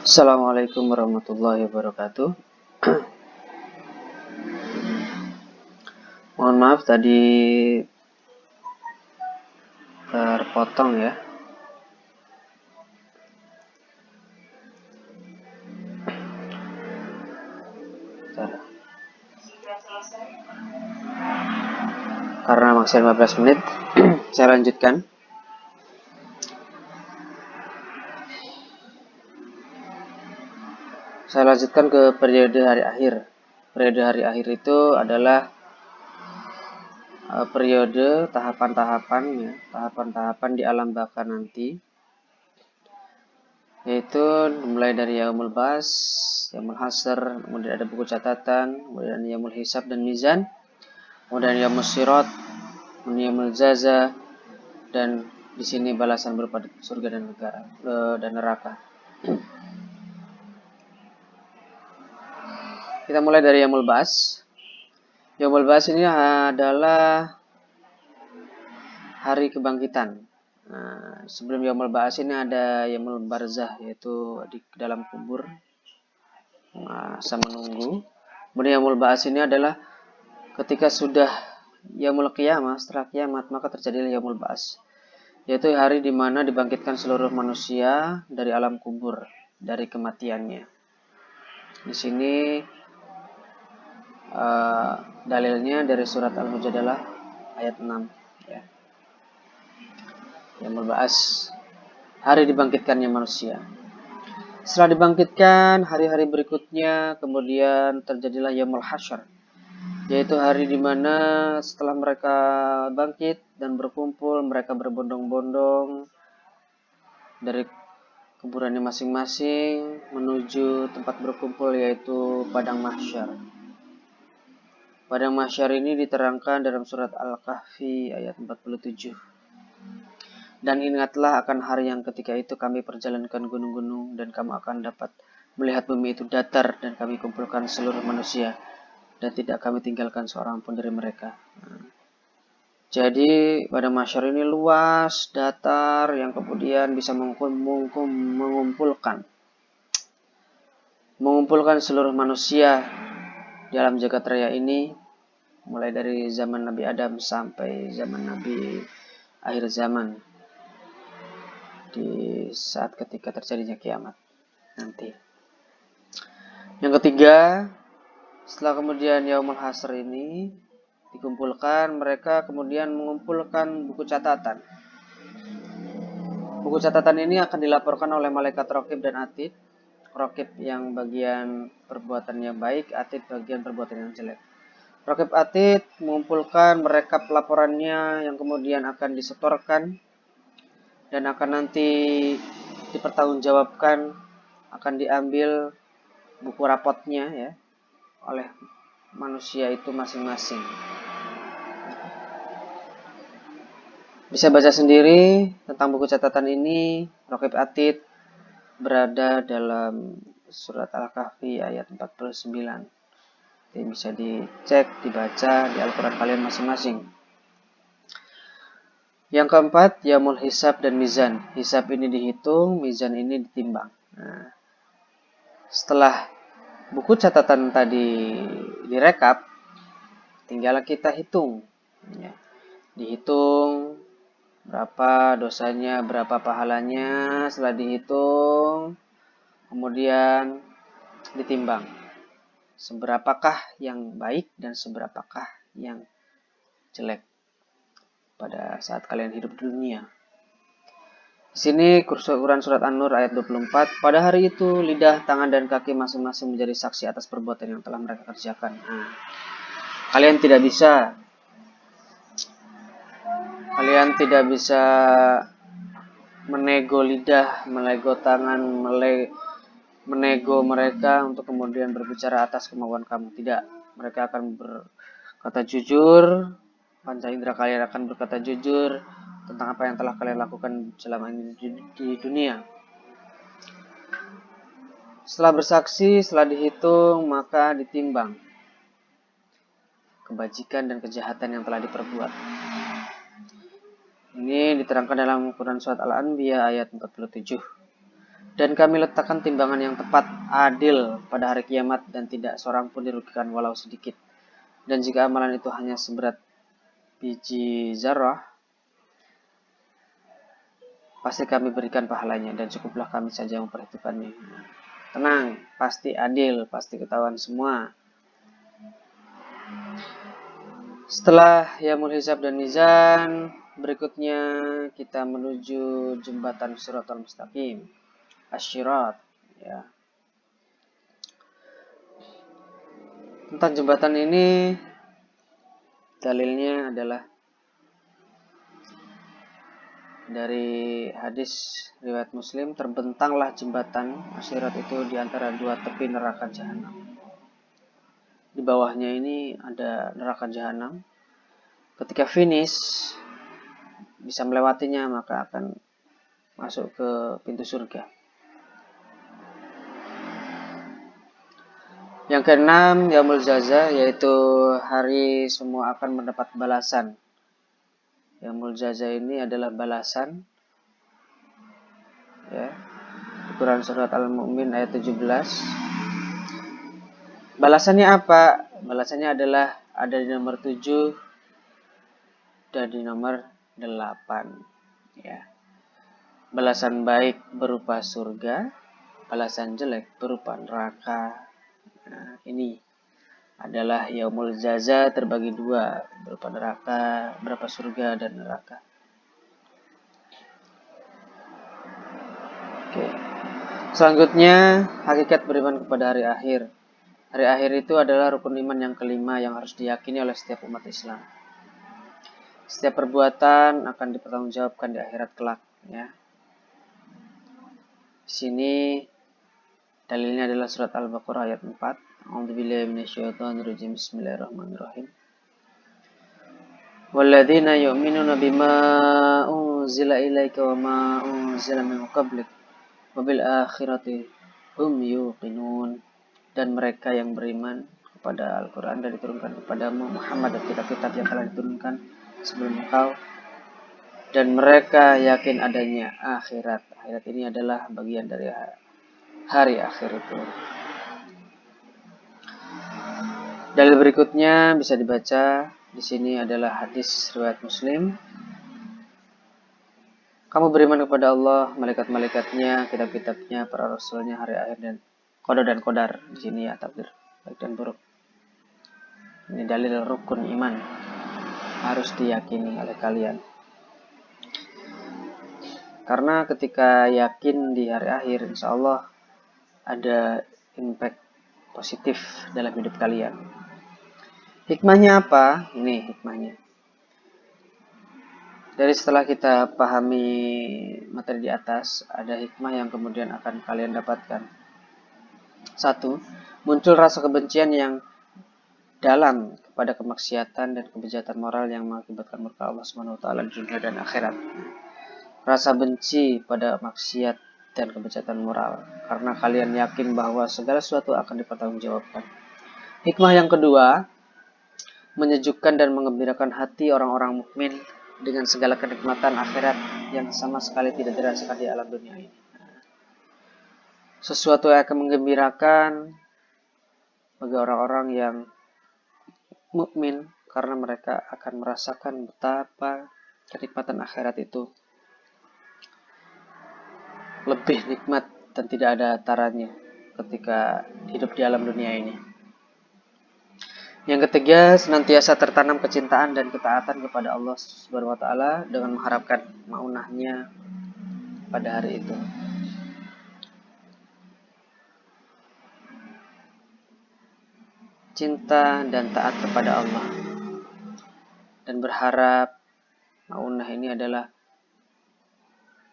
Assalamualaikum warahmatullahi wabarakatuh. Mohon maaf tadi terpotong ya. Karena masih 15 menit, saya lanjutkan. Saya lanjutkan ke periode hari akhir. Periode hari akhir itu adalah periode tahapan-tahapan ya, tahapan-tahapan di alam baka nanti. Yaitu mulai dari Yaumul Bas, Yaumul Hasr, kemudian ada buku catatan, kemudian Yaumul Hisab dan Mizan, kemudian Yaumul Sirat, kemudian Yaumul Jaza, dan di sini balasan berupa surga dan neraka. Kita mulai dari Yaumul Bas. Yaumul Bas ini adalah hari kebangkitan. Nah, sebelum Yaumul Bas ini ada Yaumul Barzah, yaitu di dalam kubur masa menunggu. Kemudian Yaumul Bas ini adalah ketika sudah Yaumul Qiyamah, setelah kiamat maka terjadilah Yaumul Bas, yaitu hari di mana dibangkitkan seluruh manusia dari alam kubur, dari kematiannya. Di sini dalilnya dari surat Al-Mujadalah ayat 6 ya. Yaumul Ba'as, hari dibangkitkannya manusia. Setelah dibangkitkan, hari-hari berikutnya kemudian terjadilah Yaumul Hasyr, yaitu hari di mana setelah mereka bangkit dan berkumpul, mereka berbondong-bondong dari kuburannya masing-masing menuju tempat berkumpul, yaitu Padang Mahsyar. Padang Mahsyar ini diterangkan dalam surat Al-Kahfi ayat 47. Dan ingatlah akan hari yang ketika itu kami perjalankan gunung-gunung dan kamu akan dapat melihat bumi itu datar dan kami kumpulkan seluruh manusia dan tidak kami tinggalkan seorang pun dari mereka. Jadi Padang Mahsyar ini luas, datar, yang kemudian bisa mengumpulkan seluruh manusia di alam jagat raya ini, mulai dari zaman Nabi Adam sampai zaman Nabi akhir zaman, di saat ketika terjadinya kiamat nanti. Yang ketiga, setelah kemudian Yaumul Hasr ini dikumpulkan, mereka kemudian mengumpulkan buku catatan. Buku catatan ini akan dilaporkan oleh malaikat Raqib dan Atid. Raqib yang bagian perbuatannya baik, Atid bagian perbuatan yang jelek. Raqib Atid mengumpulkan merekap laporannya yang kemudian akan disetorkan dan akan nanti dipertanggungjawabkan, akan diambil buku rapotnya ya oleh manusia itu masing-masing. Bisa baca sendiri tentang buku catatan ini. Raqib Atid berada dalam surat Al-Kahfi ayat 49. Jadi bisa dicek, dibaca di Al-Quran kalian masing-masing. Yang keempat, Yaumul Hisab dan Mizan. Hisab ini dihitung, Mizan ini ditimbang. Nah, setelah buku catatan tadi direkap, tinggal kita hitung. Ya. Dihitung berapa dosanya, berapa pahalanya. Setelah dihitung, kemudian ditimbang. Seberapakah yang baik dan seberapakah yang jelek pada saat kalian hidup di dunia. Di sini Quran surat An-Nur ayat 24. Pada hari itu lidah, tangan dan kaki masing-masing menjadi saksi atas perbuatan yang telah mereka kerjakan. Nah, kalian tidak bisa menego lidah, menego tangan, menego mereka untuk kemudian berbicara atas kemauan kamu. Tidak, mereka akan berkata jujur. Panca indera kalian akan berkata jujur tentang apa yang telah kalian lakukan selama ini di dunia. Setelah bersaksi, setelah dihitung, maka ditimbang kebajikan dan kejahatan yang telah diperbuat. Ini diterangkan dalam Quran surat Al-Anbiya ayat 47. Dan kami letakkan timbangan yang tepat, adil pada hari kiamat, dan tidak seorang pun dirugikan walau sedikit. Dan jika amalan itu hanya seberat biji zarah, pasti kami berikan pahalanya, dan cukuplah kami saja memperhitungkannya. Tenang, pasti adil, pasti ketahuan semua. Setelah Yaumul Hisab dan Mizan, berikutnya kita menuju jembatan Shiratal Mustaqim, Asy-Syirat, ya. Tentang jembatan ini, dalilnya adalah dari hadis riwayat Muslim, terbentanglah jembatan Asy-Syirat itu di antara dua tepi neraka Jahanam. Di bawahnya ini ada neraka Jahanam. Ketika finish, bisa melewatinya, maka akan masuk ke pintu surga. Yang keenam, Yaumul Jaza, yaitu hari semua akan mendapat balasan. Yaumul Jaza ini adalah balasan, ya. Quran surat Al-Mu'min ayat 17. Balasannya apa? Balasannya adalah ada di nomor 7 dan di nomor 8, ya. Balasan baik berupa surga, balasan jelek berupa neraka. Nah, ini adalah Yaumul Jaza terbagi dua, berupa neraka, berupa surga dan neraka. Oke. Selanjutnya, hakikat beriman kepada hari akhir. Hari akhir itu adalah rukun iman yang kelima yang harus diyakini oleh setiap umat Islam. Setiap perbuatan akan dipertanggungjawabkan di akhirat kelak, ya. Di sini dalilnya adalah surat Al-Baqarah ayat 4. A'udzubillahi minasyaitonirrajim. Bismillahirrahmanirrahim. Walladzina yu'minuna bima unzila ilaika wa ma unzila min qablik wa bil akhirati hum yuqinun. Dan mereka yang beriman kepada Al-Quran dan diturunkan kepadamu Muhammad dan kitab-kitab yang telah diturunkan sebelum engkau, dan mereka yakin adanya akhirat. Akhirat ini adalah bagian dari hari akhir itu. Dalil berikutnya bisa dibaca di sini adalah hadis riwayat Muslim. Kamu beriman kepada Allah, malaikat-malaikatnya, kitab-kitabnya, para rasulnya, hari akhir, dan qada dan qadar. Di sini ya takdir baik dan buruk. Ini dalil rukun iman, harus diyakini oleh kalian. Karena ketika yakin di hari akhir, insya Allah ada impact positif dalam hidup kalian. Hikmahnya apa? Ini hikmahnya. Dari setelah kita pahami materi di atas, ada hikmah yang kemudian akan kalian dapatkan. 1. Muncul rasa kebencian yang dalam kepada kemaksiatan dan kebejatan moral yang mengakibatkan murka Allah SWT di dunia dan akhirat. Rasa benci pada maksiat dan kebejatan moral, karena kalian yakin bahwa segala sesuatu akan dipertanggungjawabkan. Hikmah yang kedua, menyejukkan dan menggembirakan hati orang-orang mukmin dengan segala kenikmatan akhirat yang sama sekali tidak dirasakan di alam dunia ini. Sesuatu yang akan menggembirakan bagi orang-orang yang mukmin, karena mereka akan merasakan betapa kenikmatan akhirat itu lebih nikmat dan tidak ada tarannya ketika hidup di alam dunia ini. Yang ketiga, senantiasa tertanam kecintaan dan ketaatan kepada Allah Subhanahu wa taala dengan mengharapkan maunahnya pada hari itu. Cinta dan taat kepada Allah dan berharap maunah ini adalah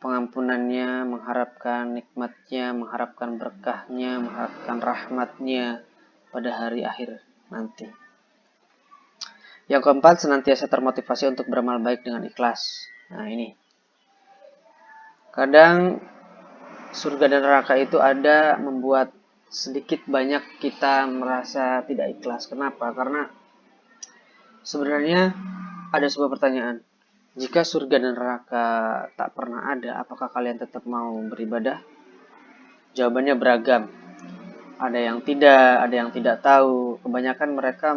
pengampunannya, mengharapkan nikmatnya, mengharapkan berkahnya, mengharapkan rahmatnya pada hari akhir nanti. Yang keempat, senantiasa termotivasi untuk beramal baik dengan ikhlas. Nah ini, kadang surga dan neraka itu ada membuat sedikit banyak kita merasa tidak ikhlas. Kenapa? Karena sebenarnya ada sebuah pertanyaan. Jika surga dan neraka tak pernah ada, apakah kalian tetap mau beribadah? Jawabannya beragam. Ada yang tidak tahu. Kebanyakan mereka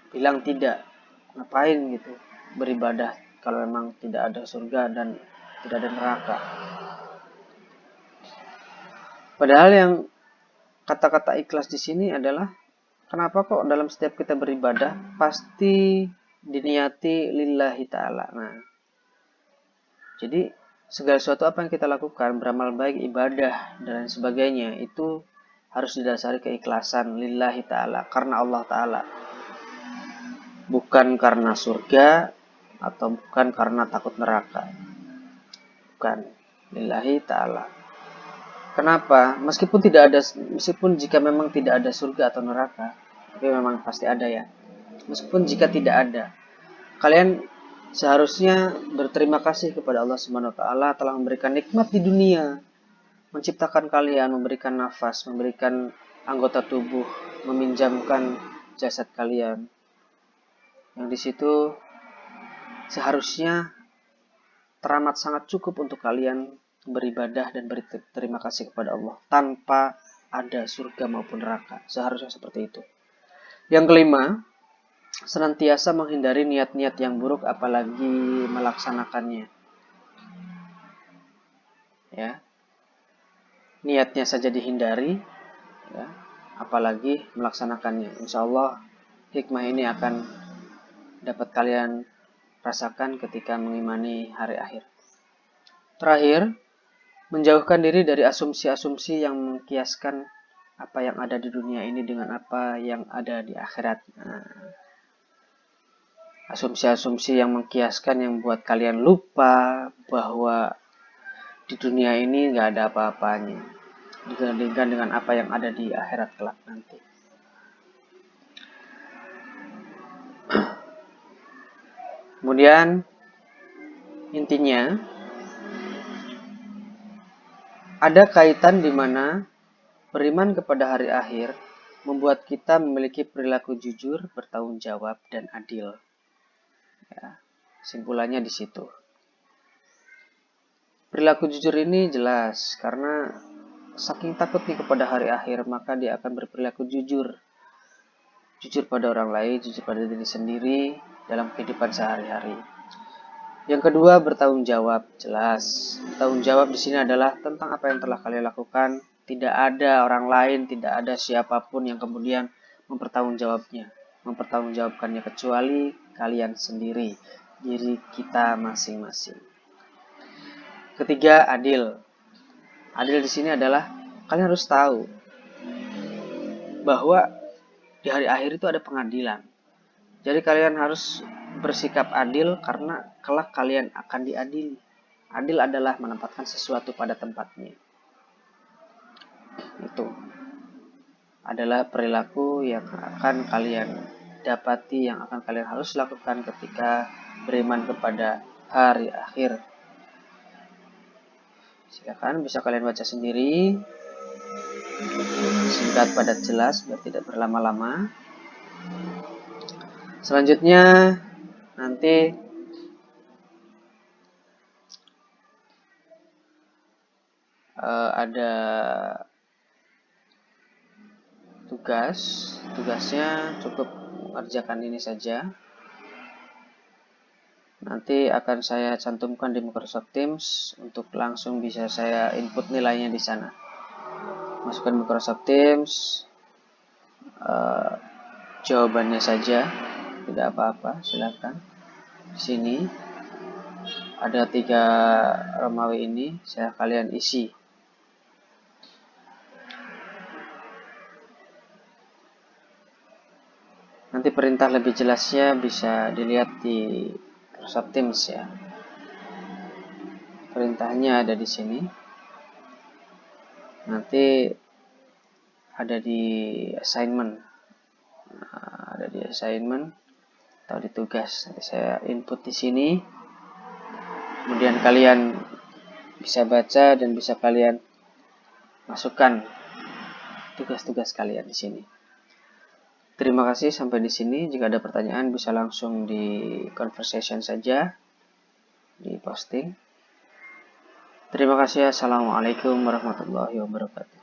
bilang tidak. Ngapain gitu beribadah kalau memang tidak ada surga dan tidak ada neraka. Padahal yang kata-kata ikhlas di sini adalah kenapa kok dalam setiap kita beribadah pasti diniati lillahi ta'ala. Nah, jadi segala sesuatu apa yang kita lakukan, beramal baik, ibadah, dan lain sebagainya, itu harus didasari keikhlasan lillahi ta'ala, karena Allah ta'ala. Bukan karena surga, atau bukan karena takut neraka. Bukan, lillahi ta'ala. Kenapa? Meskipun jika memang tidak ada surga atau neraka, tapi memang pasti ada ya. Meskipun jika tidak ada, kalian seharusnya berterima kasih kepada Allah Subhanahu wa taala telah memberikan nikmat di dunia, menciptakan kalian, memberikan nafas, memberikan anggota tubuh, meminjamkan jasad kalian. Yang di situ seharusnya teramat sangat cukup untuk kalian beribadah dan berterima kasih kepada Allah tanpa ada surga maupun neraka. Seharusnya seperti itu. Yang kelima, senantiasa menghindari niat-niat yang buruk apalagi melaksanakannya. Ya. Niatnya saja dihindari, ya, apalagi melaksanakannya. Insya Allah hikmah ini akan dapat kalian rasakan ketika mengimani hari akhir. Terakhir, menjauhkan diri dari asumsi-asumsi yang mengkiaskan apa yang ada di dunia ini dengan apa yang ada di akhirat. Asumsi-asumsi yang mengkiaskan yang buat kalian lupa bahwa di dunia ini nggak ada apa-apanya dibandingkan dengan apa yang ada di akhirat kelak nanti. Kemudian intinya ada kaitan di mana beriman kepada hari akhir membuat kita memiliki perilaku jujur, bertanggung jawab, dan adil. Ya, simpulannya di situ. Perilaku jujur ini jelas karena saking takutnya kepada hari akhir maka dia akan berperilaku jujur. Jujur pada orang lain, jujur pada diri sendiri dalam kehidupan sehari-hari. Yang kedua, bertanggung jawab. Jelas. Bertanggung jawab di sini adalah tentang apa yang telah kalian lakukan. Tidak ada orang lain, tidak ada siapapun yang kemudian mempertanggungjawabkannya kecuali kalian sendiri, diri kita masing-masing. Ketiga, adil. Adil di sini adalah kalian harus tahu bahwa di hari akhir itu ada pengadilan. Jadi kalian harus bersikap adil karena kelak kalian akan diadili. Adil adalah menempatkan sesuatu pada tempatnya. Itu adalah perilaku yang akan kalian dapati, yang akan kalian harus lakukan ketika beriman kepada hari akhir. Silakan bisa kalian baca sendiri. Singkat, padat, jelas biar tidak berlama-lama. Selanjutnya nanti ada tugasnya cukup mengerjakan ini saja. Nanti akan saya cantumkan di Microsoft Teams untuk langsung bisa saya input nilainya di sana. Masukkan Microsoft Teams, jawabannya saja, tidak apa-apa, silakan. Di sini ada 3 Romawi ini, saya kalian isi. Nanti perintah lebih jelasnya bisa dilihat di Microsoft Teams ya. Perintahnya ada di sini. Nanti ada di assignment. Ada di assignment atau di tugas. Nanti saya input di sini. Kemudian kalian bisa baca dan bisa kalian masukkan tugas-tugas kalian di sini. Terima kasih sampai di sini. Jika ada pertanyaan bisa langsung di conversation saja, di posting. Terima kasih. Assalamualaikum warahmatullahi wabarakatuh.